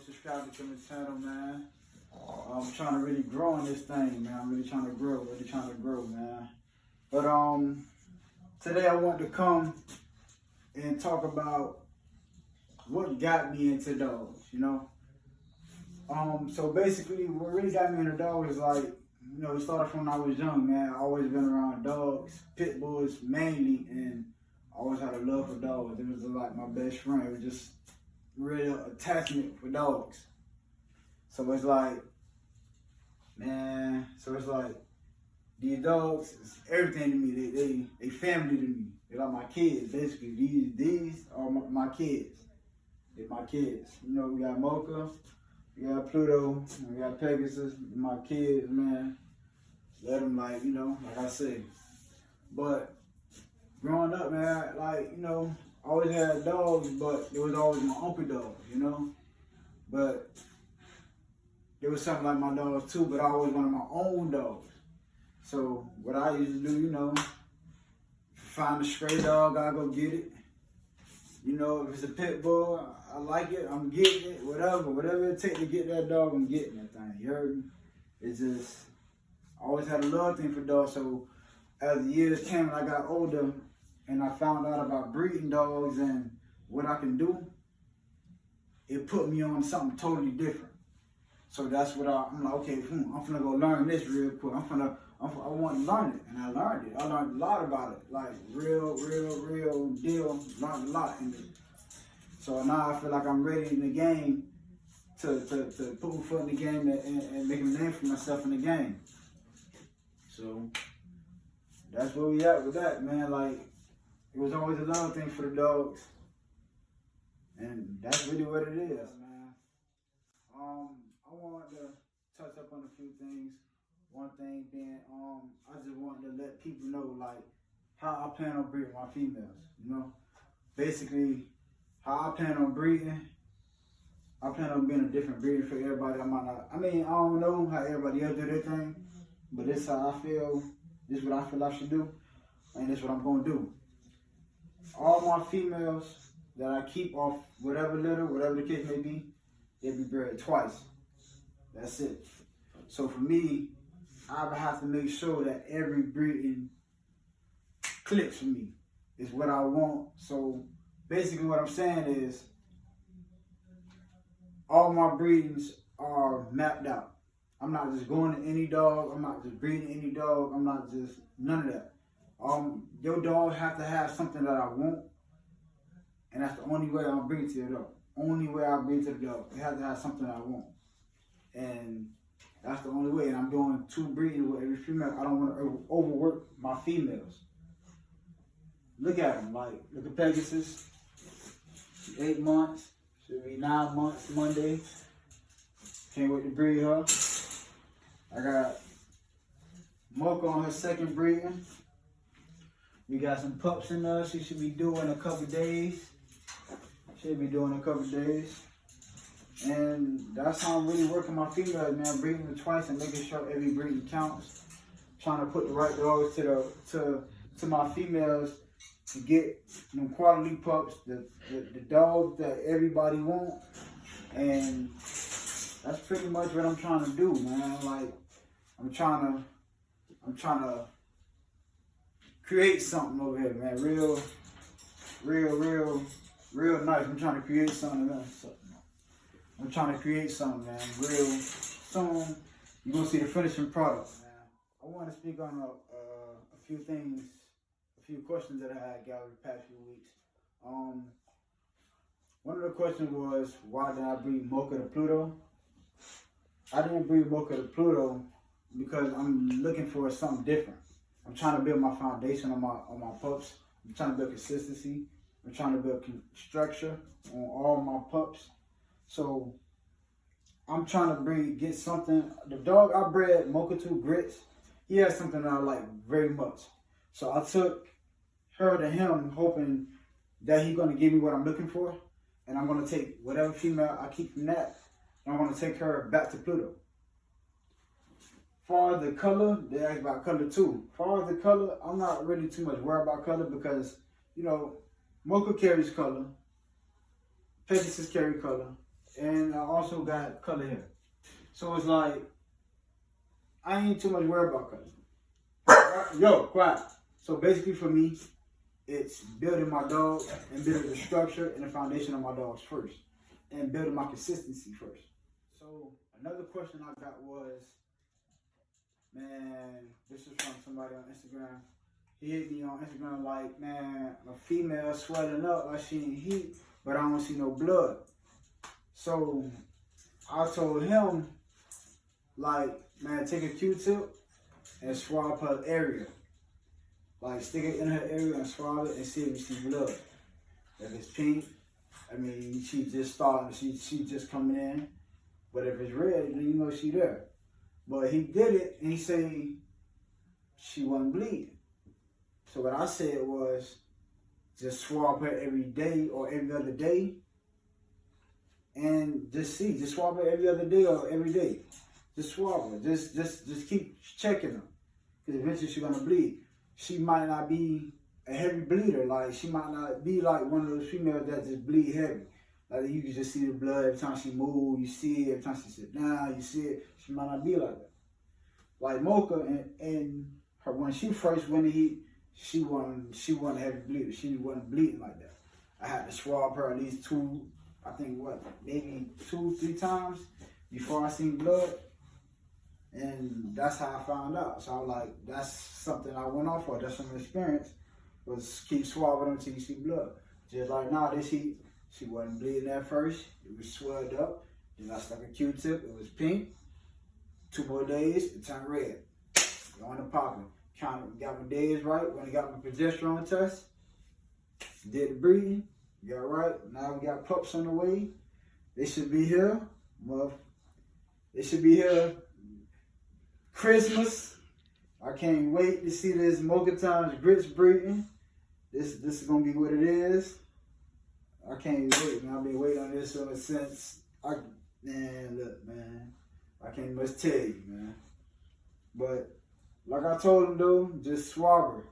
subscribing to my channel, man. I'm trying to really grow in this thing, man. I'm really trying to grow, man. But today I want to come and talk about what got me into dogs, you know. So basically, what really got me into dogs is like, you know, it started from when I was young, man. I always been around dogs, pit bulls mainly, and I always had a love for dogs. It was like my best friend. It was just real attachment for dogs. So it's like, man, these dogs is everything to me. They family to me. They're like my kids, basically. These are my kids. They're my kids. You know, we got Mocha, we got Pluto, we got Pegasus, my kids, man. Let them, like, you know, like I said. But growing up, man, like, you know, I always had dogs, but it was always my uncle dogs, you know. But there was something like my dogs too, but I always wanted my own dogs. So what I used to do, you know, find a stray dog, I go get it. You know, if it's a pit bull, I like it, I'm getting it, whatever it takes to get that dog, I'm getting that thing. You heard me? It's just, I always had a love thing for dogs. So as the years came and I got older and I found out about breeding dogs and what I can do, it put me on something totally different. So that's what I'm like, okay, I'm finna go learn this real quick. I want to learn it, and I learned it. I learned a lot about it, like real deal. Learned a lot in it. So now I feel like I'm ready in the game to put my foot in the game and make a name for myself in the game. So that's where we at with that, man. Like, it was always a love thing for the dogs, and that's really what it is, man. I wanted to touch up on a few things. One thing being, I just wanted to let people know, like, how I plan on breeding my females, you know? Basically, how I plan on breeding, I plan on being a different breeder for everybody. I don't know how everybody else do their thing, but this is how I feel, this is what I feel I should do, and this is what I'm gonna do. All my females that I keep off whatever litter, whatever the case may be, they'll be bred twice. That's it. So for me, I would have to make sure that every breeding clicks for me. Is what I want. So basically what I'm saying is all my breedings are mapped out. I'm not just going to any dog. I'm not just breeding any dog. I'm not just none of that. Your dog have to have something that I want, and that's the only way I'll breed to the dog. Only way I'll breed to the dog. It has to have something I want. And that's the only way. And I'm doing 2 breeding with every female. I don't want to overwork my females. Look at them. Like, look at Pegasus. 8 months. Should be 9 months Monday. Can't wait to breed her. I got Mocha on her 2nd breeding. We got some pups in there. She should be due in a couple days. And that's how I'm really working my females, man. Breeding them twice and making sure every breeding counts. Trying to put the right dogs to my females to get them quality pups, the dogs that everybody wants. And that's pretty much what I'm trying to do, man. Like, I'm trying to create something over here, man. Real nice. I'm trying to create something, man. Real soon. You're gonna see the finishing product, man. I want to speak on a few things, a few questions that I had got over the past few weeks. One of the questions was, why did I breed Mocha to Pluto? I didn't breed Mocha to Pluto because I'm looking for something different. I'm trying to build my foundation on my pups. I'm trying to build consistency. I'm trying to build structure on all my pups. So I'm trying to get something. The dog I bred, Mocha 2 Grits, he has something that I like very much. So I took her to him hoping that he's going to give me what I'm looking for. And I'm going to take whatever female I keep from that, and I'm going to take her back to Pluto. Far as the color, they asked about color too. Far as the color, I'm not really too much worried about color because, you know, Mocha carries color, Pegasus carry color, and I also got color hair. So it's like, I ain't too much worried about color. Yo, quiet. So basically for me, it's building my dog and building the structure and the foundation of my dogs first. And building my consistency first. So another question I got was, man, this is from somebody on Instagram. He hit me on Instagram like, man, a female swelling up like she in heat, but I don't see no blood. So I told him, like, man, take a Q-tip and swab her area. Like, stick it in her area and swab it and see if you see blood. If it's pink, I mean, she just starting, she just coming in. But if it's red, then you know she there. But he did it, and he said she wasn't bleeding. So what I said was, just swab her every day or every other day, and just see. Just swab her every other day or every day. Just swab her. Just keep checking her, because eventually she's gonna bleed. She might not be a heavy bleeder. Like, she might not be like one of those females that just bleed heavy. Like, you can just see the blood every time she moves. You see it every time she sit down. You see it. She might not be like that. Like Mocha and her, when she first went in heat, she wasn't a heavy bleeder. She wasn't bleeding like that. I had to swab her at least maybe 2-3 times before I seen blood. And that's how I found out. So I was like, that's something I went off for. That's some experience. Was keep swabbing them until you see blood. Just like now, this heat, she wasn't bleeding at first. It was swelled up. Then I stuck a Q-tip. It was pink. 2 more days, it turned red. Going to popping. Got my days right. When I got my progesterone test, did the breeding, got right. Now we got pups on the way. They should be here. Well, they should be here Christmas. I can't wait to see this Mocha Times grits breeding. This is gonna be what it is. I can't wait, man. I've been waiting on this one since look, man. I can't much tell you, man. But like I told him though, just swab her.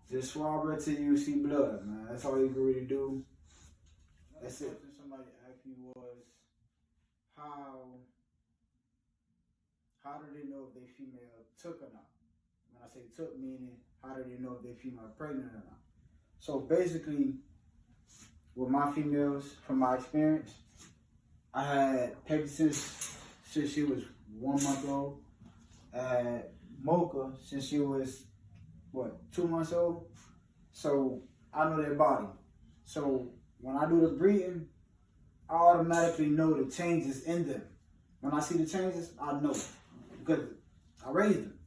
Just swab her till you see blood, man. That's all you can really do. That's it. Somebody asked me was how do they know if they female took or not? When I say took, meaning how do they know if they female pregnant or not? So basically, with my females, from my experience, I had Pegasus since she was 1 month old. I had Mocha since she was, 2 months old. So I know their body. So when I do the breeding, I automatically know the changes in them. When I see the changes, I know, because I raised them.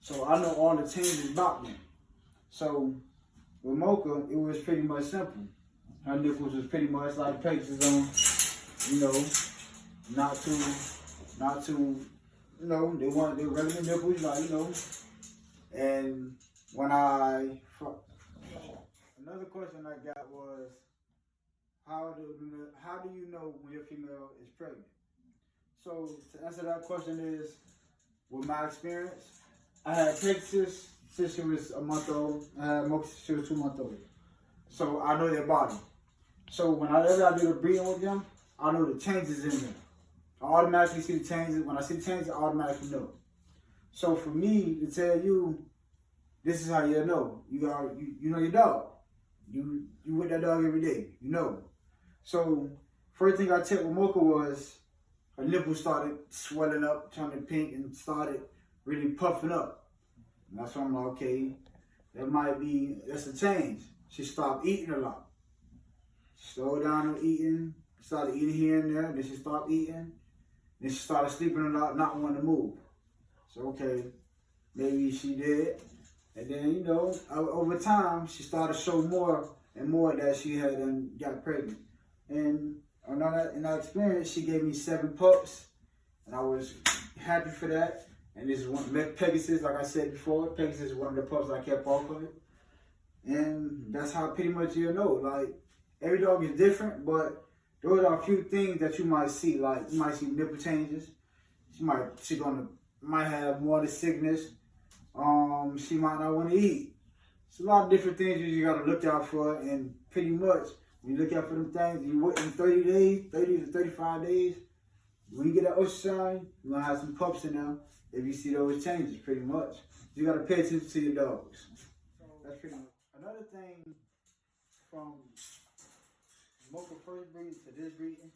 So I know all the changes about them. So with Mocha, it was pretty much simple. Her nipples was pretty much like Pegasus on, not too, they weren't, they were regular nipples, and when another question I got was, how do you know when your female is pregnant? So to answer that question is, with my experience, I had Pegasus since she was 1 month old. I had Mocha since she was 2 months old. So I know their body. So whenever I do the breeding with them, I know the changes in them. I automatically see the changes. When I see the changes, I automatically know. So for me to tell you, this is how you know. You know your dog. You with that dog every day. You know. So first thing I checked with Mocha was her nipples started swelling up, turning pink, and started really puffing up. And that's when I'm like, okay, that's a change. She stopped eating a lot. Slowed down on eating, started eating here and there, then she stopped eating. Then she started sleeping a lot, not wanting to move. So, okay, maybe she did. And then, over time, she started to show more and more that she had got pregnant. And in that experience, she gave me 7 pups, and I was happy for that. And this is one Pegasus, like I said before. Pegasus is one of the pups I kept off of it. And that's how pretty much you'll know. Like, every dog is different, but those are a few things that you might see. Like, you might see nipple changes. She might have water sickness. She might not want to eat. It's a lot of different things you got to look out for. And pretty much, You look out for them things, you wait in 30 days, 30 to 35 days. When you get that ocean shine, you're gonna have some pups in there if you see those changes, pretty much. You gotta pay attention to your dogs. That's pretty much. Another thing from Mocha first breeding to this breeding,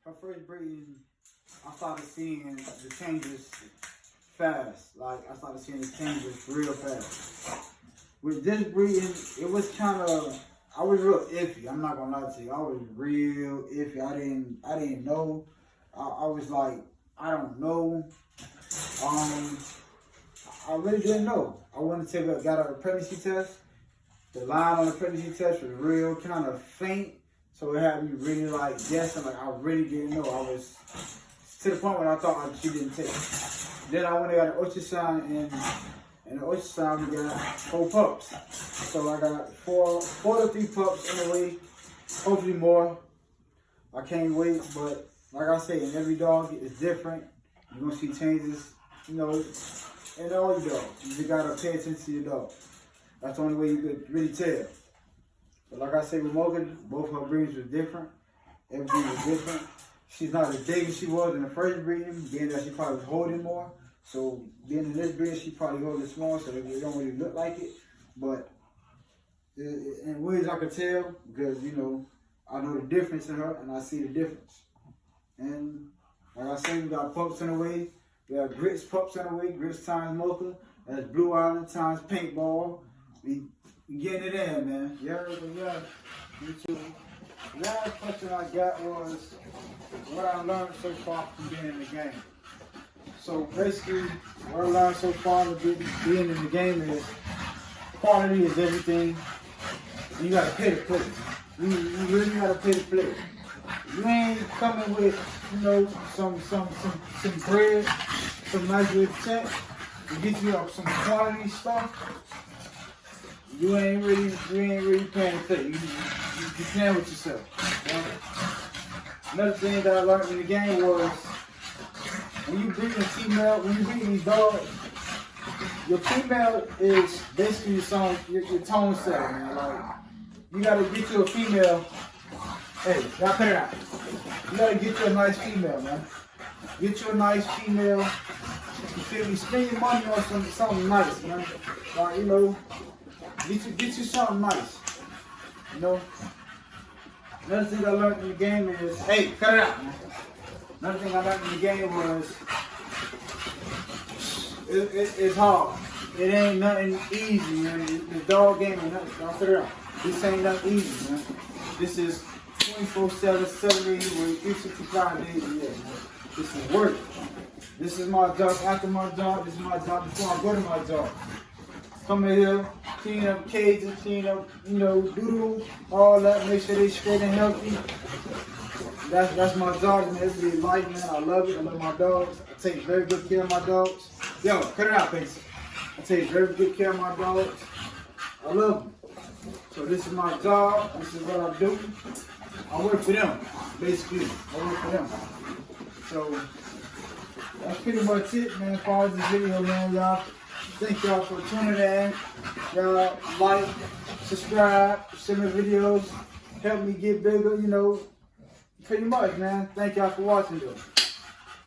her first breeding, I started seeing the changes fast. Like, I started seeing the changes real fast. With this breeding, it was kind of, I was real iffy. I'm not gonna lie to you. I was real iffy. I didn't know. I was like, I don't know. I really didn't know. I went to got a pregnancy test. The line on the pregnancy test was real kind of faint, so it had me really like guessing. Like, I really didn't know. I was to the point where I thought she didn't take it. Then I went and got an ultrasound, and the ultrasound we got 4 pups. So I got 4 to 3 pups in the way. Hopefully more. I can't wait, but like I say, in every dog is different. You're gonna see changes, you know, in all your dogs. You just gotta pay attention to your dog. That's the only way you could really tell. But like I say, with Morgan, both her breeds were different. Everything was different. She's not as big as she was in the first breeding, being that she probably was holding more. So being in this breed, she probably holding small, so it don't really look like it. But in ways I could tell, because, you know, I know the difference in her, and I see the difference. And like I say, we got pups in the way. We got Grits pups in the way, Grits times Mocha. That's Blue Island times Paintball. We getting it in, man. Yeah, me too. Last question I got was what I learned so far from being in the game. So basically, what I learned so far from being in the game is quality is everything. And you gotta pay to play. You really gotta pay to play. You ain't coming with, you know, some bread, some nice little check to get you some quality stuff. You ain't really paying to play. You playing with yourself. You know? Another thing that I learned in the game was when you breed a female, when you breed these dogs, your female is basically your tone setter, man. Like, you gotta get you a female. Hey, y'all cut it out. You gotta get you a nice female, man. Get you a nice female. You feel me? Spend your money on something nice, man. Like, you know, get you something nice. You know? Another thing I learned in the game is, hey, cut it out, man. Another thing I learned in the game was, it's hard. It ain't nothing easy, man. The dog game ain't nothing. I'll cut it out. This ain't nothing easy, man. This is 24/7, 7 days a week, 365 days a year, man. This is work. This is my job after my job. This is my job before I go to my job. Come in here, clean up cages, clean up, you know, doodle, all that, make sure they straight and healthy. That's my job, and everybody like, man. I love it. I love my dogs. I take very good care of my dogs. Yo, cut it out, Pacey. I take very good care of my dogs. I love them. So this is my job. This is what I do. I work for them, basically. I work for them. So that's pretty much it, man. As far as this video, man, y'all. Thank y'all for tuning in. Y'all like, subscribe, send me videos, help me get bigger, you know. Pretty much, man. Thank y'all for watching, though.